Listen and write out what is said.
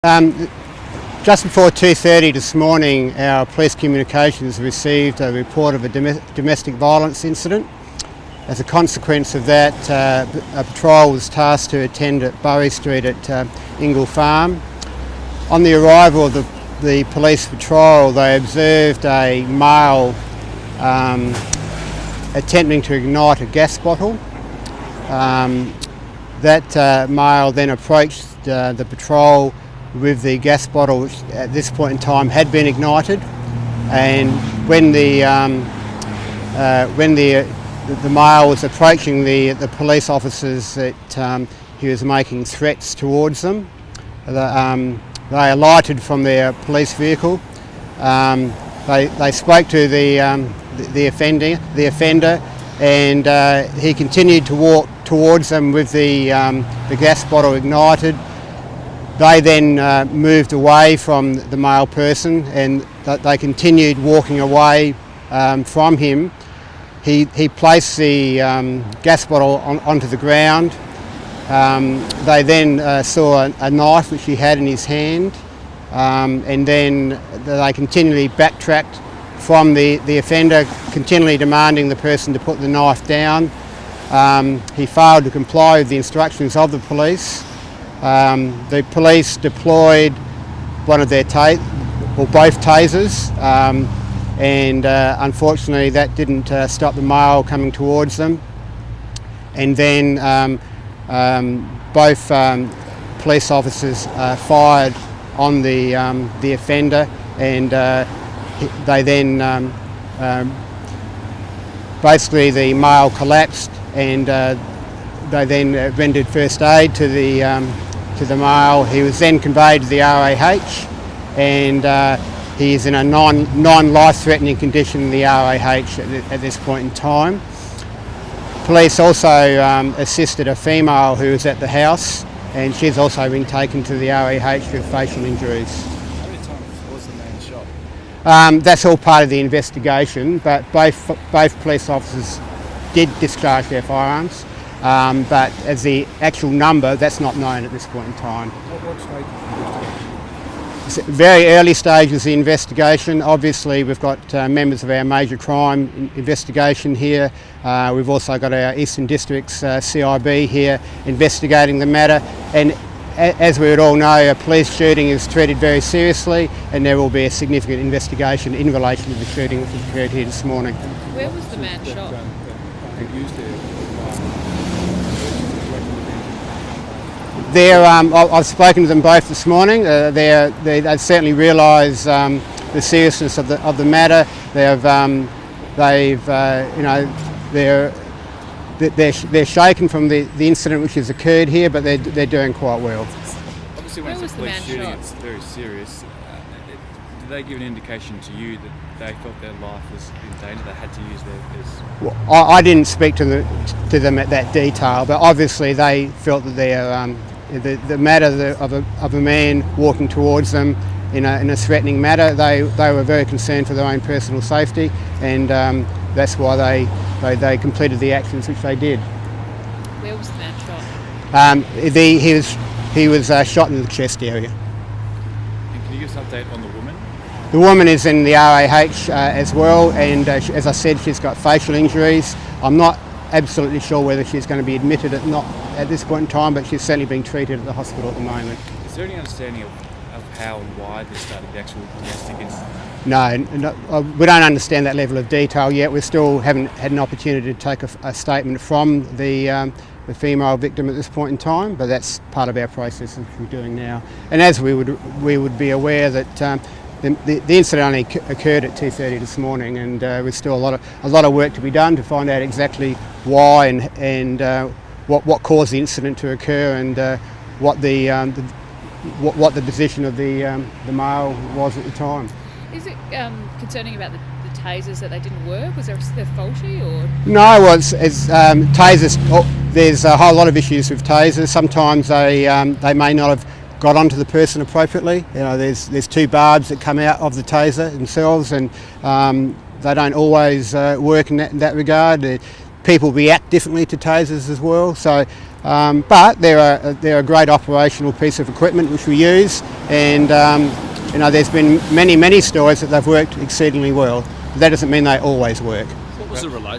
Just before 2:30 this morning, our police communications received a report of a domestic violence incident. As a consequence of that, a patrol was tasked to attend at Bowie Street at Ingle Farm. On the arrival of the police patrol, they observed a male attempting to ignite a gas bottle. That male then approached the patrol with the gas bottle, which at this point in time had been ignited, and when the male was approaching the police officers, that he was making threats towards them. They alighted from their police vehicle. They spoke to the offender, and he continued to walk towards them with the gas bottle ignited. They then moved away from the male person, and they continued walking away from him. He placed the gas bottle onto the ground. They then saw a knife which he had in his hand, and then they continually backtracked from the offender, continually demanding the person to put the knife down. He failed to comply with the instructions of the police. The police deployed one of their both tasers, and unfortunately that didn't stop the male coming towards them. And then both police officers fired on the offender, and they then basically the male collapsed, and they then rendered first aid to the male. He was then conveyed to the RAH, and he is in a non-life-threatening condition in the RAH at this point in time. Police also assisted a female who was at the house, and she's also been taken to the RAH with facial injuries. How many times was the man shot? That's all part of the investigation, but both police officers did discharge their firearms. But as the actual number, that's not known at this point in time. What stage of the investigation? It's very early stages of the investigation. Obviously, we've got members of our major crime investigation here. We've also got our Eastern District's CIB here investigating the matter. And as we would all know, a police shooting is treated very seriously, and there will be a significant investigation in relation to the shooting which occurred here this morning. Where was the man shot? I've spoken to them both this morning. They certainly realise the seriousness of the matter. They're shaken from the incident which has occurred here, but they're doing quite well. Obviously, when it's a police shooting, it's very serious. Did they give an indication to you that they felt their life was in danger? They had to use their. Well, I didn't speak to them at that detail, but obviously they felt that the matter of a man walking towards them in a threatening manner, they were very concerned for their own personal safety, and that's why they completed the actions which they did. Where was the man shot? He was shot in the chest area. And can you give us an update on the woman? The woman is in the RAH as well, and as I said, she's got facial injuries. I'm not absolutely sure whether she's going to be admitted or not at this point in time, but she's certainly being treated at the hospital at the moment. Is there any understanding of how and why this started, the actual domestic incident? No, we don't understand that level of detail yet. We still haven't had an opportunity to take a statement from the female victim at this point in time, but that's part of our process which we're doing now. And as we would be aware that the incident only occurred at 2:30 this morning, and there's still a lot of work to be done to find out exactly why and what caused the incident to occur, and what the position of the male was at the time. Is it concerning about the tasers that they didn't work? Was they're faulty or? No, well, it's tasers. There's a whole lot of issues with tasers. Sometimes they may not have got onto the person appropriately. You know, there's two barbs that come out of the taser themselves, and they don't always work in that regard. People react differently to tasers as well, so But they're a great operational piece of equipment which we use, and there's been many stories that they've worked exceedingly well. But that doesn't mean they always work. What was the relationship